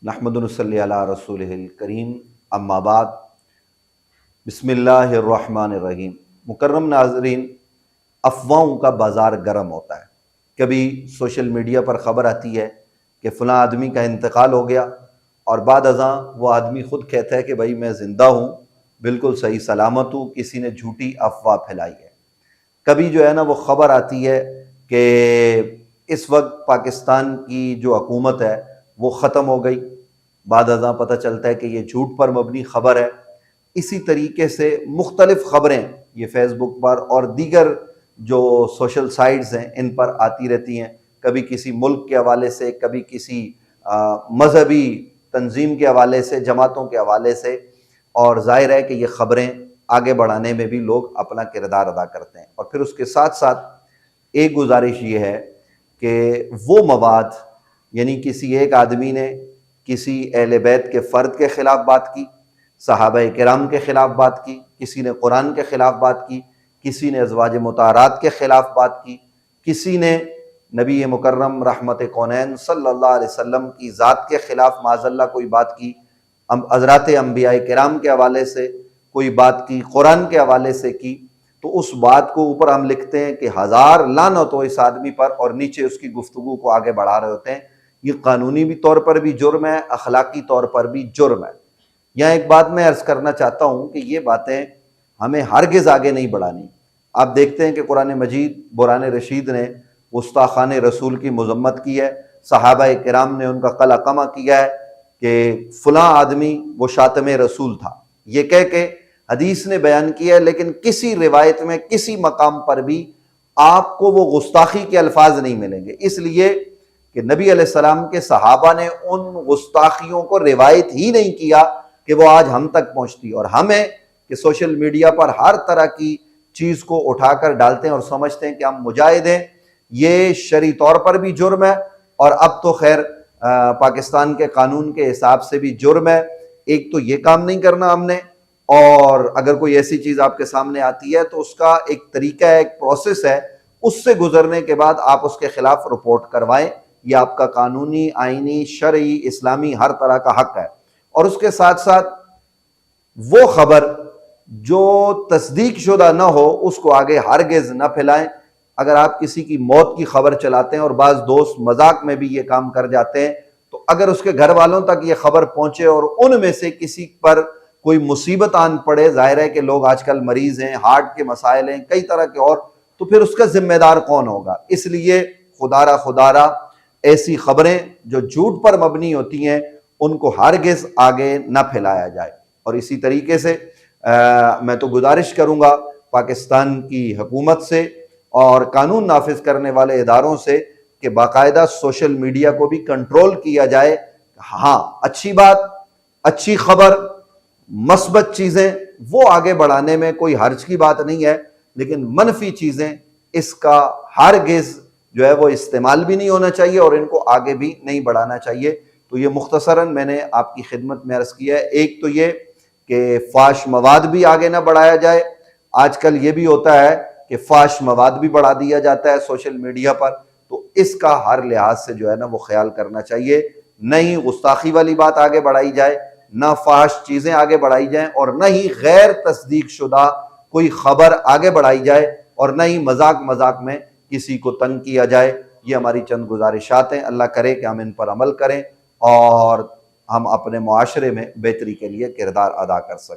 نحمد نصلی علی رسولہ الکریم، اما بعد، بسم اللہ الرحمن الرحیم۔ مکرم ناظرین، افواہوں کا بازار گرم ہوتا ہے۔ کبھی سوشل میڈیا پر خبر آتی ہے کہ فلاں آدمی کا انتقال ہو گیا، اور بعد ازاں وہ آدمی خود کہتا ہے کہ بھائی میں زندہ ہوں، بالکل صحیح سلامت ہوں، کسی نے جھوٹی افواہ پھیلائی ہے۔ کبھی جو ہے نا وہ خبر آتی ہے کہ اس وقت پاکستان کی جو حکومت ہے وہ ختم ہو گئی، بعد ازاں پتہ چلتا ہے کہ یہ جھوٹ پر مبنی خبر ہے۔ اسی طریقے سے مختلف خبریں یہ فیس بک پر اور دیگر جو سوشل سائٹس ہیں ان پر آتی رہتی ہیں، کبھی کسی ملک کے حوالے سے، کبھی کسی مذہبی تنظیم کے حوالے سے، جماعتوں کے حوالے سے، اور ظاہر ہے کہ یہ خبریں آگے بڑھانے میں بھی لوگ اپنا کردار ادا کرتے ہیں۔ اور پھر اس کے ساتھ ساتھ ایک گزارش یہ ہے کہ وہ مواد، یعنی کسی ایک آدمی نے کسی اہل بیت کے فرد کے خلاف بات کی، صحابہ کرام کے خلاف بات کی، کسی نے قرآن کے خلاف بات کی، کسی نے ازواج مطہرات کے خلاف بات کی، کسی نے نبی مکرم رحمت کونین صلی اللہ علیہ وسلم کی ذات کے خلاف معاذ اللہ کوئی بات کی، حضرات انبیاء کرام کے حوالے سے کوئی بات کی، قرآن کے حوالے سے کی، تو اس بات کو اوپر ہم لکھتے ہیں کہ ہزار لعنت ہو اس آدمی پر، اور نیچے اس کی گفتگو کو آگے بڑھا رہے ہوتے ہیں۔ یہ قانونی بھی طور پر بھی جرم ہے، اخلاقی طور پر بھی جرم ہے۔ یہاں ایک بات میں عرض کرنا چاہتا ہوں کہ یہ باتیں ہمیں ہرگز آگے نہیں بڑھانی۔ آپ دیکھتے ہیں کہ قرآن مجید برہان رشید نے گستاخان رسول کی مذمت کی ہے، صحابہ کرام نے ان کا قلقمہ کیا ہے کہ فلاں آدمی وہ شاتم رسول تھا، یہ کہہ کے حدیث نے بیان کیا ہے، لیکن کسی روایت میں کسی مقام پر بھی آپ کو وہ گستاخی کے الفاظ نہیں ملیں گے، اس لیے کہ نبی علیہ السلام کے صحابہ نے ان گستاخیوں کو روایت ہی نہیں کیا کہ وہ آج ہم تک پہنچتی، اور ہمیں کہ سوشل میڈیا پر ہر طرح کی چیز کو اٹھا کر ڈالتے ہیں اور سمجھتے ہیں کہ ہم مجاہد ہیں۔ یہ شرعی طور پر بھی جرم ہے، اور اب تو خیر پاکستان کے قانون کے حساب سے بھی جرم ہے۔ ایک تو یہ کام نہیں کرنا ہم نے، اور اگر کوئی ایسی چیز آپ کے سامنے آتی ہے تو اس کا ایک طریقہ ہے، ایک پروسیس ہے، اس سے گزرنے کے بعد آپ اس کے خلاف رپورٹ کروائیں۔ یہ آپ کا قانونی، آئینی، شرعی، اسلامی ہر طرح کا حق ہے۔ اور اس کے ساتھ ساتھ وہ خبر جو تصدیق شدہ نہ ہو اس کو آگے ہرگز نہ پھیلائیں۔ اگر آپ کسی کی موت کی خبر چلاتے ہیں، اور بعض دوست مذاق میں بھی یہ کام کر جاتے ہیں، تو اگر اس کے گھر والوں تک یہ خبر پہنچے اور ان میں سے کسی پر کوئی مصیبت آن پڑے، ظاہر ہے کہ لوگ آج کل مریض ہیں، ہارٹ کے مسائل ہیں، کئی طرح کے، اور تو پھر اس کا ذمہ دار کون ہوگا؟ اس لیے خدا را ایسی خبریں جو جھوٹ پر مبنی ہوتی ہیں ان کو ہرگز آگے نہ پھیلایا جائے۔ اور اسی طریقے سے میں تو گزارش کروں گا پاکستان کی حکومت سے اور قانون نافذ کرنے والے اداروں سے کہ باقاعدہ سوشل میڈیا کو بھی کنٹرول کیا جائے۔ ہاں، اچھی بات، اچھی خبر، مثبت چیزیں وہ آگے بڑھانے میں کوئی حرج کی بات نہیں ہے، لیکن منفی چیزیں اس کا ہرگز جو ہے وہ استعمال بھی نہیں ہونا چاہیے، اور ان کو آگے بھی نہیں بڑھانا چاہیے۔ تو یہ مختصراً میں نے آپ کی خدمت میں عرض کیا ہے۔ ایک تو یہ کہ فحش مواد بھی آگے نہ بڑھایا جائے۔ آج کل یہ بھی ہوتا ہے کہ فحش مواد بھی بڑھا دیا جاتا ہے سوشل میڈیا پر، تو اس کا ہر لحاظ سے جو ہے نا وہ خیال کرنا چاہیے۔ نہ ہی گستاخی والی بات آگے بڑھائی جائے، نہ فحش چیزیں آگے بڑھائی جائیں، اور نہ ہی غیر تصدیق شدہ کوئی خبر آگے بڑھائی جائے، اور نہ ہی مذاق میں کسی کو تنگ کیا جائے۔ یہ ہماری چند گزارشات ہیں، اللہ کرے کہ ہم ان پر عمل کریں اور ہم اپنے معاشرے میں بہتری کے لیے کردار ادا کر سکیں۔